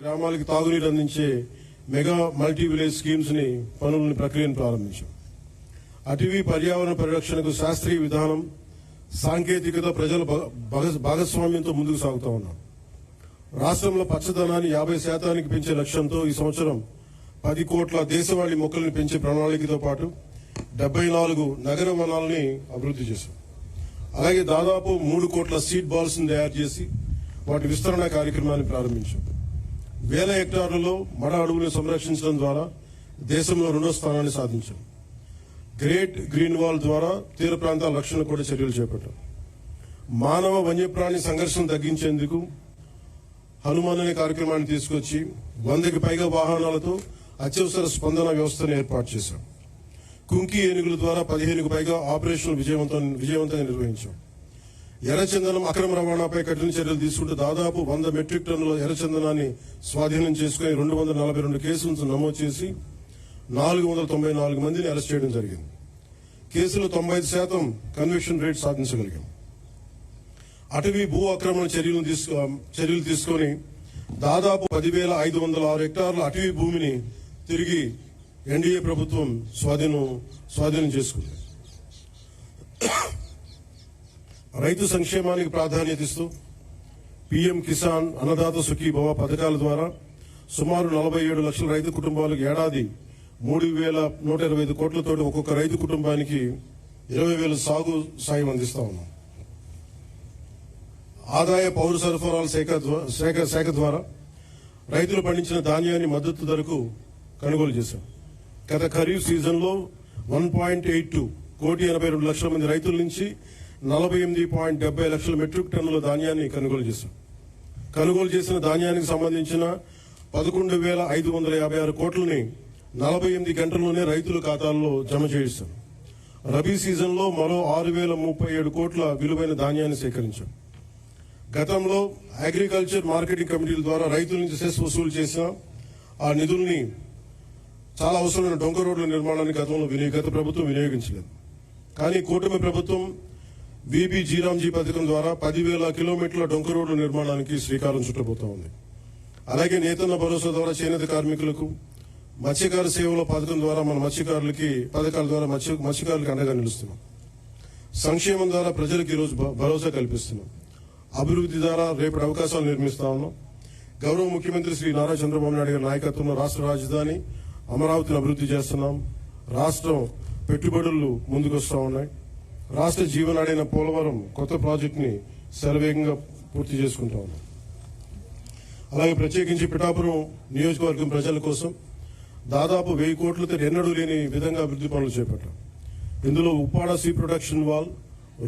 గ్రామాలకు తాగునీరు అందించే మెగా మల్టీ విలేజ్ స్కీమ్స్ ని ప్రక్రియను ప్రారంభించాం. అటవీ పర్యావరణ పరిరక్షణకు శాస్త్రీయ విధానం, సాంకేతికత, ప్రజల భాగస్వామ్యంతో ముందుకు సాగుతా ఉన్నాం. రాష్ట్రంలో పచ్చదనాన్ని 50% పెంచే లక్ష్యంతో ఈ సంవత్సరం 10 కోట్ల దేశవాళీ మొక్కలను పెంచే ప్రణాళికతో పాటు 74 నగర వనాలని అభివృద్ధి చేశాం. అలాగే దాదాపు 3 కోట్ల సీడ్ బాల్స్ ని తయారు చేసి వాటి విస్తరణ కార్యక్రమాన్ని ప్రారంభించాం. 1000 హెక్టార్లలో మడ అడవులను సంరక్షించడం ద్వారా దేశంలో 2వ స్థానాన్ని సాధించాం. గ్రేట్ గ్రీన్ వాల్ ద్వారా తీర ప్రాంతాల రక్షణ కూడా చర్యలు చేపట్టాం. మానవ వన్యప్రాణి సంఘర్షణ తగ్గించేందుకు హనుమాన్ అనే కార్యక్రమాన్ని తీసుకొచ్చి 100కి పైగా వాహనాలతో అత్యవసర స్పందన వ్యవస్థను ఏర్పాటు చేశాం. కుంకి ఏనుగుల ద్వారా 15కు పైగా ఆపరేషన్లు విజయవంతంగా నిర్వహించాం. ఎర్రచందనం అక్రమ రవాణాపై కఠిన చర్యలు తీసుకుంటూ దాదాపు 100 మెట్రిక్ టన్నుల ఎర్రచందనాన్ని స్వాధీనం చేసుకుని 242 కేసులను నమోదు చేసి 494 మందిని అరెస్ట్ చేయడం జరిగింది. కేసులో 95% కన్విక్షన్ రేట్ సాధించగలిగాం. అటవీ భూ ఆక్రమణ చర్యలు తీసుకుని దాదాపు 10,506 హెక్టార్ల అటవీ భూమిని తిరిగి ఎన్డీఏ ప్రభుత్వం స్వాధీనం చేసుకుంది. రైతు సంక్షేమానికి ప్రాధాన్యత ఇస్తూ పీఎం కిసాన్, అన్నదాత సుఖీభవ పథకాల ద్వారా సుమారు 47 లక్షల రైతు కుటుంబాలకు ఏడాది 3,125 కోట్లతో ఒక్కొక్క రైతు కుటుంబానికి 20,000 సాగు సాయం అందిస్తా ఉన్నాం. ఆదాయ పౌర సరఫరాల శాఖ ద్వారా రైతులు పండించిన ధాన్యాన్ని మద్దతు ధరకు కొనుగోలు చేశాం. గత ఖరీఫ్ సీజన్లో 1.82 కోటి 82 లక్షల మంది రైతుల నుంచి 48.70 లక్షల మెట్రిక్ టన్నుల ధాన్యాన్ని కొనుగోలు చేశాం. కొనుగోలు చేసిన ధాన్యానికి సంబంధించిన 11,556 కోట్లని 48 గంటల్లోనే రైతుల ఖాతాల్లో జమ చేయిస్తాం. రబీ సీజన్లో మరో 6,037 కోట్ల విలువైన ధాన్యాన్ని సేకరించాం. గతంలో అగ్రికల్చర్ మార్కెటింగ్ కమిటీల ద్వారా రైతుల నుంచి సెస్ వసూలు చేసిన ఆ నిధుల్ని చాలా అవసరమైన డొంక రోడ్ల నిర్మాణానికి గత ప్రభుత్వం వినియోగించలేదు. కానీ కూటమి ప్రభుత్వం బీబీ జీరాంజీ పథకం ద్వారా 10,000 కిలోమీటర్ల డొంక రోడ్ల నిర్మాణానికి శ్రీకారం చుట్టబోతా ఉంది. అలాగే నేతన్న భరోసా ద్వారా చేనేత కార్మికులకు, మత్స్యకార సేవల పథకం ద్వారా పథకాల ద్వారా మత్స్యకారులకు అండగా నిలుస్తున్నాం. సంక్షేమం ద్వారా ప్రజలకు ఈరోజు భరోసా కల్పిస్తున్నాం. అభివృద్ధి ద్వారా రేపటి అవకాశాలు నిర్మిస్తా ఉన్నాం. గౌరవ ముఖ్యమంత్రి శ్రీ నారా చంద్రబాబు నాయుడు గారి నాయకత్వంలో రాష్ట్ర రాజధాని అమరావతిని అభివృద్ధి చేస్తున్నాం. రాష్ట్రం పెట్టుబడులు ముందుకొస్తా ఉన్నాయి. రాష్ట్ర జీవనాడైన పోలవరం కొత్త ప్రాజెక్టుని శరవేగంగా పూర్తి చేసుకుంటా ఉన్నాం. అలాగే ప్రత్యేకించి పిఠాపురం నియోజకవర్గం ప్రజల కోసం దాదాపు 1000 కోట్లతో ఎన్నడూ లేని విధంగా అభివృద్ధి పనులు చేపట్టాం. ఇందులో Uppada sea protection wall,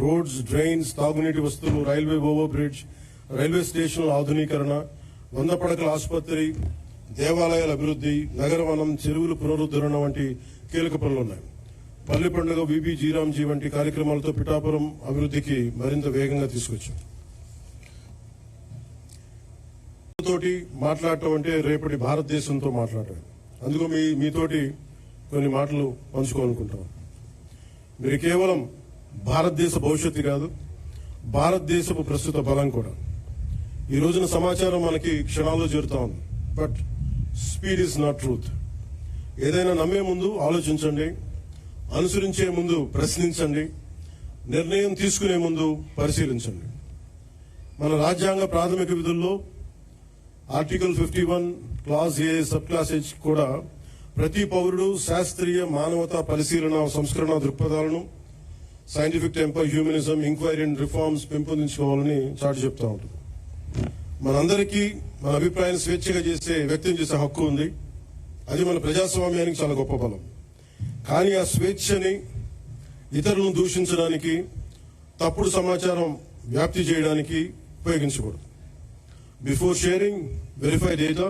roads, drains, తాగునీటి వస్తువులు, రైల్వే ఓవర్ బ్రిడ్జ్, రైల్వే స్టేషన్ల ఆధునీకరణ, 100 పడకల ఆసుపత్రి, దేవాలయాల అభివృద్ధి, నగరవనం, చెరువుల పునరుద్ధరణ వంటి కీలక పనులున్నాయి. పల్లె పండుగ, బీబీ జీరాంజీ వంటి కార్యక్రమాలతో పిఠాపురం అభివృద్ధికి మరింత వేగంగా తీసుకొచ్చాం. తోటి మాట్లాడటం అంటే రేపటి భారతదేశంతో మాట్లాడటం. అందుకు మీతోటి కొన్ని మాటలు పంచుకోవాలనుకుంటాం. మీరు కేవలం భారతదేశ భవిష్యత్తు కాదు, భారతదేశపు ప్రస్తుత బలం కూడా. ఈ రోజున సమాచారం మనకి క్షణాల్లో చేరుతా ఉంది. But speed is not truth. ఏదైనా నమ్మే ముందు ఆలోచించండి, అనుసరించే ముందు ప్రశ్నించండి, నిర్ణయం తీసుకునే ముందు పరిశీలించండి. మన రాజ్యాంగ ప్రాథమిక విధుల్లో article 51 clause A sub clause H కూడా ప్రతి పౌరుడు శాస్త్రీయ మానవతా పరిశీలన సంస్కరణ దృక్పథాలను, scientific temper, humanism, inquiry and reforms పెంపొందించుకోవాలని చాటి చెప్తా ఉంటుంది. మనందరికీ మన అభిప్రాయాన్ని స్వేచ్ఛగా వ్యక్తం చేసే హక్కు ఉంది. అది మన ప్రజాస్వామ్యానికి చాలా గొప్ప బలం. కానీ ఆ స్వేచ్ఛని ఇతరులను దూషించడానికి, తప్పుడు సమాచారం వ్యాప్తి చేయడానికి ఉపయోగించకూడదు. Before sharing, verify data.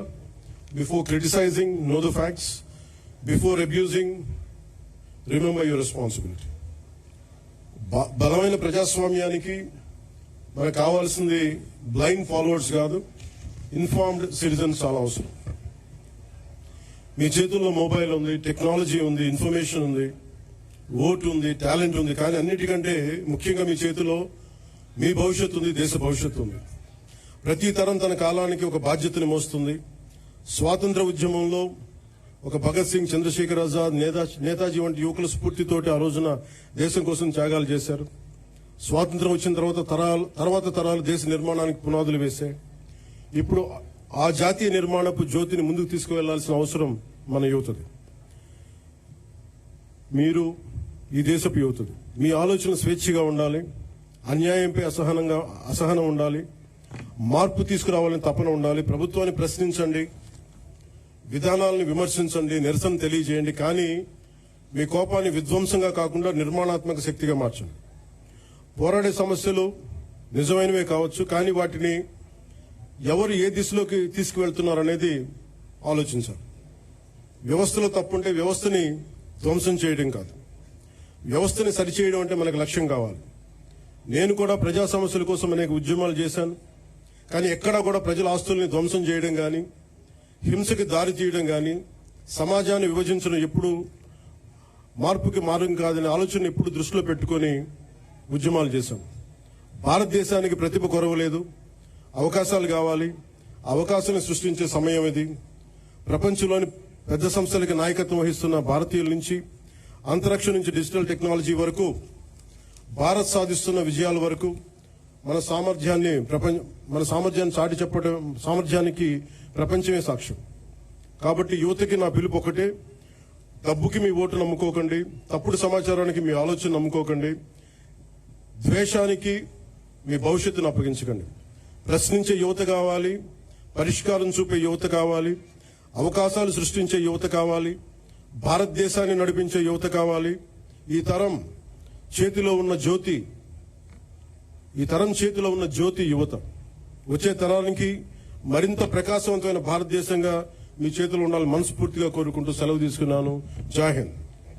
Before criticising, know the facts. Before abusing, remember your responsibility. బలమైన ప్రజాస్వామ్యానికి మనకు కావాల్సింది బ్లైండ్ ఫాలోవర్స్ కాదు, ఇన్ఫార్మ్డ్ సిటిజన్స్ చాలా అవసరం. మీ చేతుల్లో మొబైల్ ఉంది, టెక్నాలజీ ఉంది, ఇన్ఫర్మేషన్ ఉంది, ఓటు ఉంది, టాలెంట్ ఉంది. కానీ అన్నిటికంటే ముఖ్యంగా మీ చేతిలో మీ భవిష్యత్తు ఉంది, దేశ భవిష్యత్తు ఉంది. ప్రతి తరం తన కాలానికి ఒక బాధ్యతను మోస్తుంది. స్వాతంత్ర ఉద్యమంలో ఒక భగత్ సింగ్, చంద్రశేఖర్ ఆజాద్, నేతాజీ వంటి యువకుల స్ఫూర్తితోటి ఆ రోజున దేశం కోసం త్యాగాలు చేశారు. స్వాతంత్రం వచ్చిన తర్వాత తరాలు దేశ నిర్మాణానికి పునాదులు వేశాయి. ఇప్పుడు ఆ జాతీయ నిర్మాణపు జ్యోతిని ముందుకు తీసుకువెళ్లాల్సిన అవసరం మన యువతది. మీరు ఈ దేశపు యువతది. మీ ఆలోచన స్వేచ్ఛగా ఉండాలి. అన్యాయంపై అసహనం ఉండాలి. మార్పు తీసుకురావాలని తపన ఉండాలి. ప్రభుత్వాన్ని ప్రశ్నించండి, విధానాలను విమర్శించండి, నిరసన తెలియజేయండి. కానీ మీ కోపాన్ని విధ్వంసంగా కాకుండా నిర్మాణాత్మక శక్తిగా మార్చండి. పోరాడే సమస్యలు నిజమైనవే కావచ్చు, కానీ వాటిని ఎవరు ఏ దిశలోకి తీసుకువెళ్తున్నారనేది ఆలోచించాలి. వ్యవస్థలో తప్పుంటే వ్యవస్థని ధ్వంసం చేయడం కాదు, వ్యవస్థని సరిచేయడం అంటే మనకు లక్ష్యం కావాలి. నేను కూడా ప్రజా సమస్యల కోసం అనేక ఉద్యమాలు చేశాను. కానీ ఎక్కడా కూడా ప్రజల ఆస్తుల్ని ధ్వంసం చేయడం కానీ, హింసకి దారి తీయడం కానీ, సమాజాన్ని విభజించడం ఎప్పుడు మార్పుకి మార్గం కాదనే ఆలోచన ఎప్పుడు దృష్టిలో పెట్టుకొని ఉద్యమాలు చేశాం. భారతదేశానికి ప్రతిభ కొరవలేదు, అవకాశాలు కావాలి. అవకాశాలను సృష్టించే సమయం ఇది. ప్రపంచంలోని పెద్ద సంస్థలకి నాయకత్వం వహిస్తున్న భారతీయుల నుంచి, అంతరిక్షం నుంచి డిజిటల్ టెక్నాలజీ వరకు, భారత్ సాధిస్తున్న విజయాల వరకు మన సామర్థ్యాన్ని చాటి చెప్పడం, సామర్థ్యానికి ప్రపంచమే సాక్ష్యం. కాబట్టి యువతకి నా పిలుపు ఒకటే: డబ్బుకి మీ ఓటు నమ్ముకోకండి, తప్పుడు సమాచారానికి మీ ఆలోచన నమ్ముకోకండి, ద్వేషానికి మీ భవిష్యత్తును అప్పగించకండి. ప్రశ్నించే యువత కావాలి, పరిష్కారం చూపే యువత కావాలి, అవకాశాలు సృష్టించే యువత కావాలి, భారతదేశాన్ని నడిపించే యువత కావాలి. ఈ తరం చేతిలో ఉన్న జ్యోతి యువత. వచ్చే తరానికి మరింత ప్రకాశవంతమైన భారతదేశంగా మీ చేతిలో ఉండాలని మనస్ఫూర్తిగా కోరుకుంటూ సెలవు తీసుకున్నాను. జై హింద్.